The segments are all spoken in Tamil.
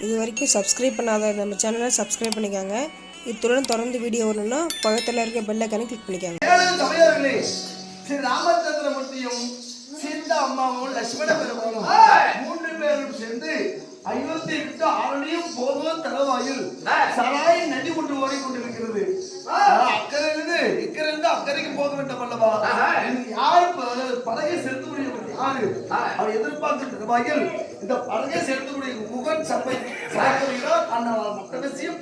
இது வரைக்கும் சப்ஸ்கிரைப் பண்ணாத நம்ம சேனலை சப்ஸ்கிரைப் பண்ணிக்கோங்க. இத்துடன் தொடர்ந்து வீடியோ வரணும்னா பக்கத்தில் இருக்க பெல் ஐகானை கிளிக் பண்ணிக்கோங்க. ஸ்ரீ ராமச்சந்திரமூர்த்தியும் சீதா அம்மாவும் லட்சுமண பெருமாளும் 3 பேரும் சேர்ந்து 58 ஆரணியும் போதும் தலவாயில் சராய் நதி ஒன்று ஓடிக்கொண்டிருக்கிறது. அக்கறையிலிருந்து இக்கரையிலிருந்து அக்கறைக்கு போக வேண்டும் அல்லவா? யார் படகை செலுத்தக்கூடிய யாரு அவர் எதிர்பார்க்கும் தலவாயில் இந்த படகை செலுத்தக்கூடிய முகன் சபை சாப்பிடுகிறார். அந்த மற்ற விஷயம்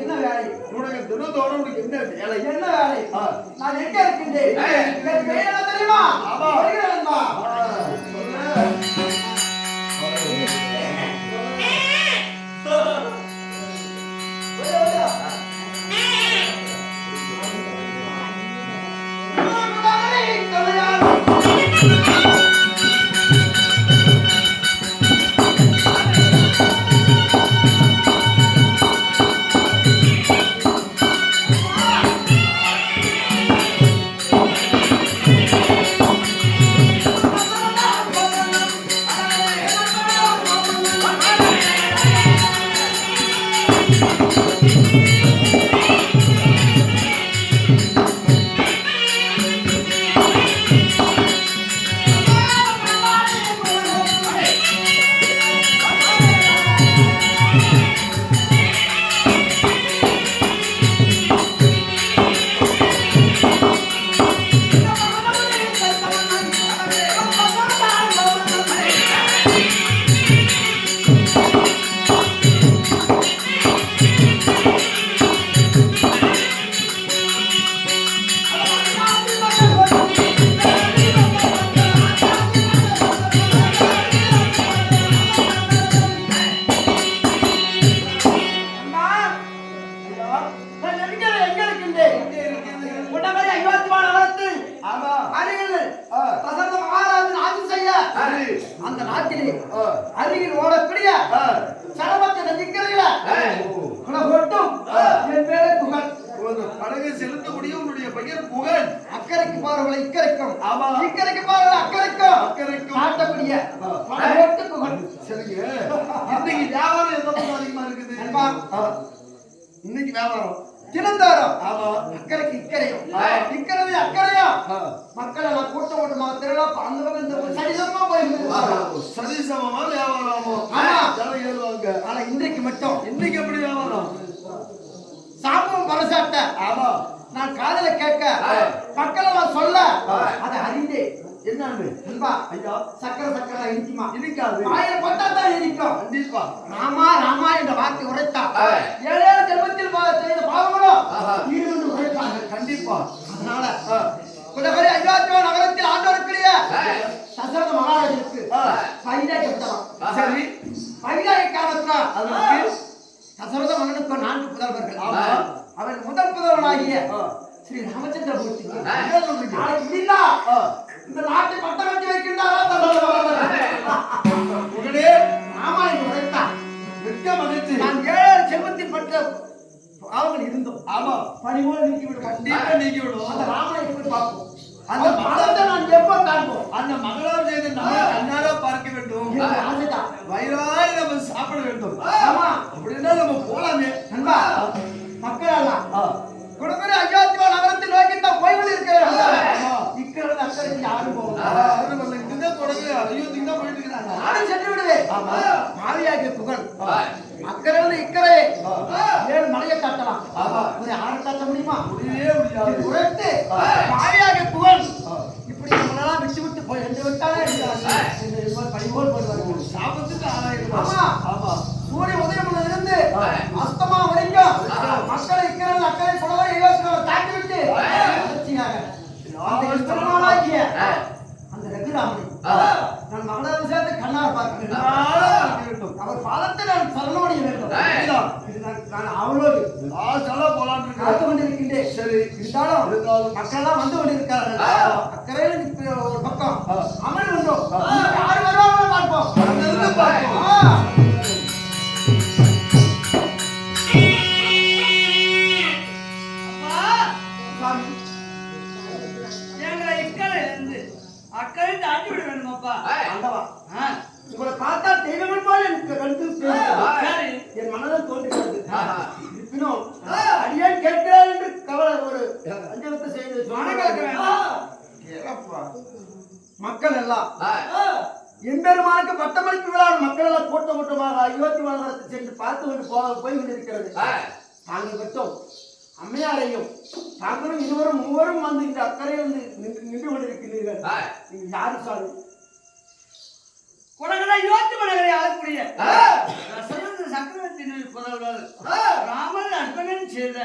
என்ன வேலை உனக்கு தினத்தோட உனக்கு என்ன வேலை நான் எங்க இருக்கின்றேன் தெரியுமா? அந்த நாட்டிலே அருகில் ஓடக்கூடிய சரபத்தை நதிக்கரையில ஒட்டும் என் பேரே புகழ். படகை செலுத்தக்கூடிய உன்னுடைய பெயர் புகழ். அக்கறைக்கு பாருங்களை இக்கரைக்கும், இக்கரைக்கு பாருங்களை அக்கறைக்கும் நாட்டக்கூடிய புகழ். சரிங்க, இன்னைக்கு வியாபாரம் எந்த ஏன்பா இன்னைக்கு வியாபாரம் தினந்தாரம் ஆமா அக்கறைக்கு இக்கரையும் இக்கரை அக்கறையா மக்களை நான் கூட்டம் ஓட்டமாக திருவிழா அந்த பக்கம் இந்த சரிசமமா போயிருந்தேன் சரிசமமா வியாபாரமோ ஜனம் ஏறுவாங்க ஆனா இன்றைக்கு மட்டும் இன்னைக்கு எப்படி வியாபாரம் சாம்பம் பரசாட்ட ஆமா நான் காதல கேட்க மக்களை நான் சொல்ல அதை அறிந்தே என்னன்னு அன்பா ஐயா சக்கரை இனிக்குமா இனிக்காது வாயில பட்டா தான் இனிக்கும் கண்டிப்பா ராமா ராமா என்ற வார்த்தை உரைத்தா ஏழு ஜென்மத்தில் செய்த பாவங்களும் ஈடுபட்டு உரைப்பாங்க கண்டிப்பா அதனால குலகரி அயோத்தியா நகரத்தில் ஆண்டவருக்குரிய தசரத மகாராஜனுக்கு பைராகி விட்டலாம் சரி பைராகி காரணத்தினால் அதற்கு தசரத மகனுக்கு 4 புதல்வர்கள் அவன் முதல் புதல்வனாகிய ஸ்ரீ ராமச்சந்திரமூர்த்தி நாளைக்கு முடிந்தா இந்த நாட்டை பட்டம் கட்டி வைக்கின்றாரா உடனே ராமாயணம் உரைத்தான் மிக்க மகிழ்ச்சி நான் 7 செல்வத்தில் பட்ட பாவங்கள் இருந்தோம் ஆமா பணிவோடு நீக்கிவிடும் கண்டிப்பா நீக்கிவிடும் அந்த ராமனை எப்படி பார்ப்போம் அந்த மகளத்தை நான் எப்ப காண்போம் அந்த மகளால் செய்து நம்ம கண்ணார பார்க்க வேண்டும் ஆசைதான் வயிறாய் நம்ம சாப்பிட வேண்டும் ஆமா அப்படின்னா நம்ம போலாமே நண்பா மக்கள் எல்லாம் குடும்பம் அயோத்தியா நகரத்தில் நோக்கி தான் போய்விட்டு இருக்கிறார் இக்கிறது அக்கறைக்கு யாரும் போவாங்க இதுதான் தொடங்கி அயோத்திக்கு தான் போயிட்டு இருக்கிறாங்க நானும் சென்று விடுவேன் மாவியாகிய புகழ் அக்கறை இக்கரை 7 மலையை காட்டலாம் ஒரு 6 காட்ட முடியுமா முடியவே முடியாது உரைத்து மாவியாகிய புகழ் இப்படி நம்மளெல்லாம் விட்டு போய் ரெண்டு விட்டாலே பணிபோல் போடுவாங்க சாபத்துக்கு ஆளாயிரம் ஆமா ஆமா சூரிய உதயம் இருந்து அஸ்தமா வரைக்கும் மக்களை இக்கரை அக்கறை புலவரை தாக்கி விட்டு அந்த ரகுராமனை நான் மகளாக சேர்த்து கண்ணார் பார்க்க அவர் பாதத்தை நான் சரணமடைய வேண்டும் நான் அவளோடு போலான்னு காத்து கொண்டிருக்கின்றேன் சரி இருந்தாலும் மக்கள் எல்லாம் வந்து கொண்டிருக்கிறார்கள் அக்கறையில் ஒரு பக்கம் அமல் வந்தோம் யார் வருவாங்க பார்ப்போம் அக்கறை தாண்டி விட வேணுமாப்பா உங்களை பார்த்தா தெய்வங்கள் போல எனக்கு கருத்து என் மனதில் தோன்றுகிறது இருப்பினும் அடியான் கேட்கிறார் என்று கவலை ஒரு அஞ்சலத்தை செய்து மக்கள் எல்லாம் எம்பெருமானுக்கு பட்டமளிப்பு விழா மக்கள் எல்லாம் கூட்டமாக அயோத்தியா நகரத்தை சென்று பார்த்து கொண்டு போய் கொண்டிருக்கிறது தாங்கள் பெற்றோம் அம்மையாரையும் தாங்களும் இருவரும் மூவரும் வந்து இந்த அக்கறையில் நின்று கொண்டிருக்கிறீர்கள் நீங்க யாரு சாரு குடகடை யோத்தி மனகரை ஆளக்கூடிய சக்கரவர்த்தி புதல்வர் ராமன் அற்பகன் செய்த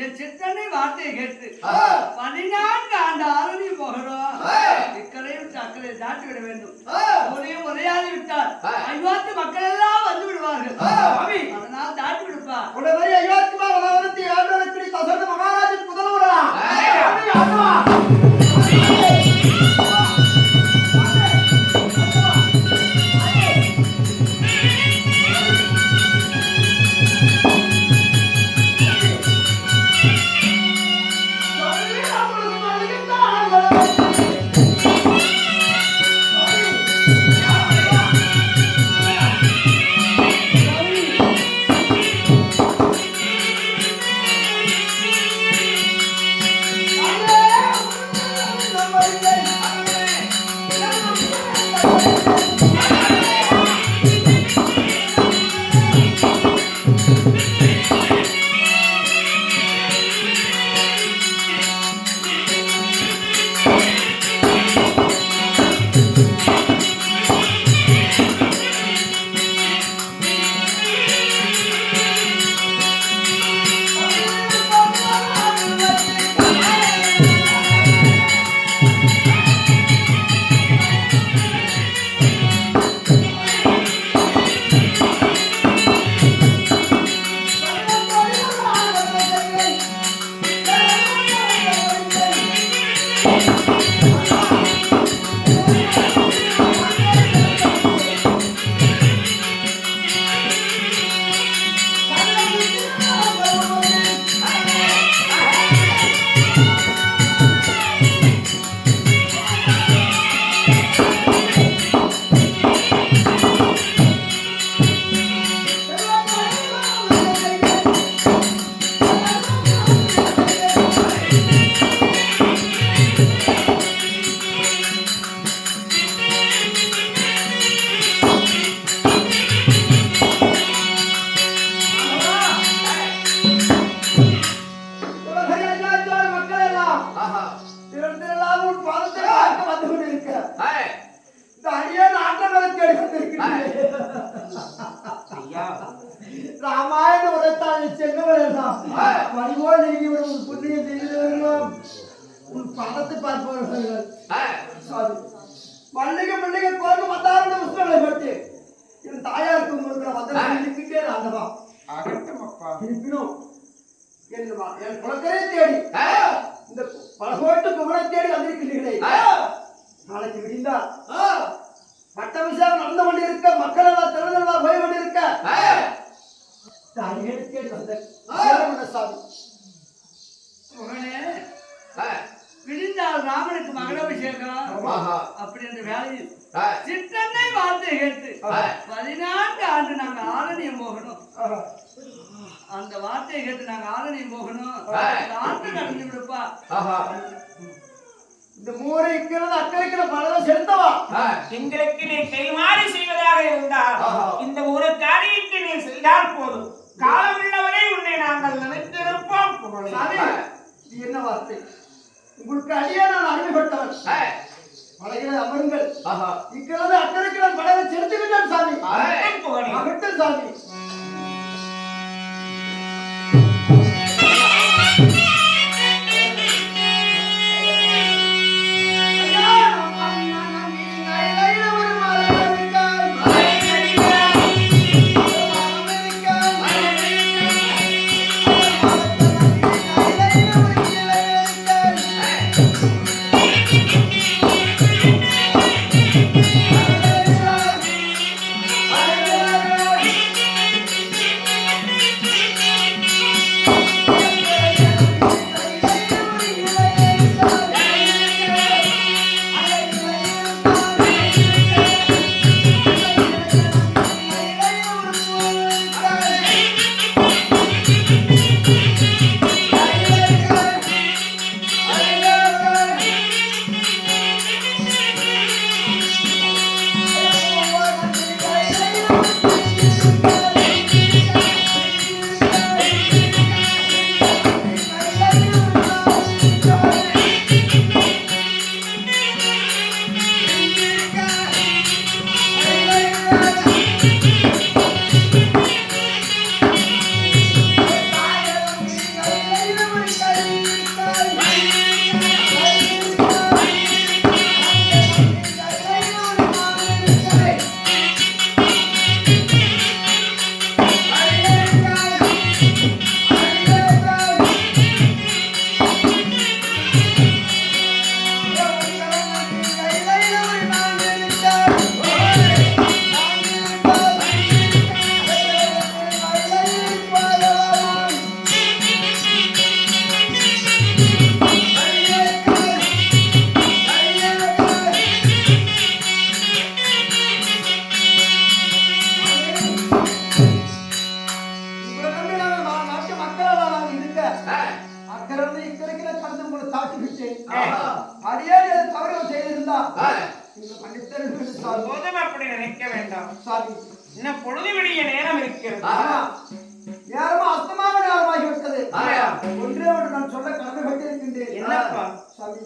என் சித்தனை வார்த்தையை கேட்டு 14 ஆண்டு ஆரணி போகிறோம் இக்கரை விட்டு அக்கறை தாட்டி விட வேண்டும் உரையாடி விட்டால் அயோத்தி மக்கள் எல்லாம் வந்து விடுவார்கள் அதனால் தாட்டி விடுப்பா உடனே அயோத்தி மகாராஜி ஆண்டவருக்கு தசரத மகாராஜன் புதல்வரா பணிவோடு நீங்கி விடும் புண்ணியம் செய்தவர்களும் உன் பணத்தை பார்ப்பவர்கள் மல்லிகை கோர்க்கு 10,000 புஷ்பங்களை பட்டு என் தாயாருக்கு கொடுக்கிற வந்தனம் இருக்கிட்டே ஆண்டவா இருப்பினும் என் குலக்கரை தேடி இந்த பலகோட்டு குமரை தேடி வந்திருக்கிறீர்களே நாளைக்கு விடிந்தா பட்ட விஷயம் நடந்து கொண்டிருக்க மக்கள் எல்லாம் திறனெல்லாம் போய் கொண்டிருக்க தாய்களை தேடி வந்த சாமி விடிந்தால் ராமனுக்கு மகளாபிஷேகம் அப்படி என்ற வேலையில் சிற்றன்னை வார்த்தை கேட்டு 14 ஆண்டு நாங்க ஆரணியம் போகணும். அந்த வார்த்தையை கேட்டு நாங்க ஆரணியம் போகணும். ஆண்டு கடந்து விடுப்பா. இந்த மூரை இருக்கிறது அக்கறைக்கிற பலரும் செலுத்தவா எங்களுக்கு நீ கைமாறி செய்வதாக இருந்தால் இந்த ஒரு காரியத்தை நீ செய்தால் போதும். காலமுள்ளவரை உன்னை நாங்கள் நினைத்திருப்போம். என்ன வார்த்தை உங்களுக்கு அடியே நான் அடிமைப்பட்டவன் படைகளை அமருங்கள் இக்கிறது அக்கறைக்கிற படவை செலுத்துகின்றேன் சாமி அகட்டும் சாமி இன்னும் பொழுது விடிய நேரம் இருக்கிறது. நேரமா அஸ்தமான நேரமாகிவிட்டது. ஒன்றே ஒன்று நான் சொல்ல கடமைப்பட்டிருக்கின்றேன். என்னப்பா சாமி?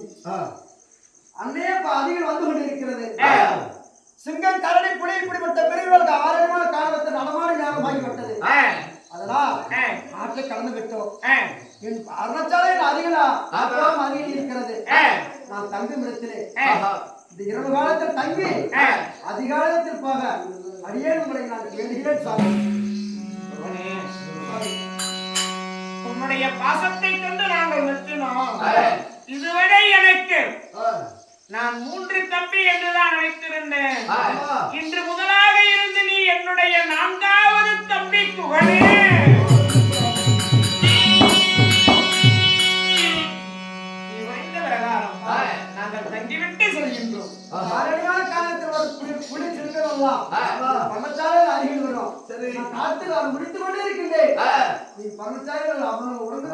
அன்னையே அதிகம் வந்து கொண்டிருக்கிறது. சிங்கம் கரடி புலி இப்படிப்பட்ட பிரிவுகளுக்கு ஆரோக்கியமான காரணத்தை நடமாட நேரமாகிவிட்டது. அதனால் ஆற்றை கடந்து விட்டோம். என் அருணாச்சலையில் அருகில் இருக்கிறது. நான் தங்கும் இடத்திலே இந்த இரவு காலத்தில் தங்கி அதிகாலத்தில் போக அடியே உங்களை நான் வேண்டுகிறேன் சாமி. உன்னுடைய பாசத்தை கொண்டு நாங்கள் வெற்றினோம். இதுவரை எனக்கு நான் 3 தம்பி என்றுதான் நினைத்திருந்தேன். இன்று முதலாக இருந்து நீ என்னுடைய 4வது தம்பி குகனே. நாங்கள் தங்கிவிட்டு செல்கின்றோம். முடித்துக் கொண்டே இருக்கின்றேன். நீ பரமச்சாரிகள் அவன் உடனே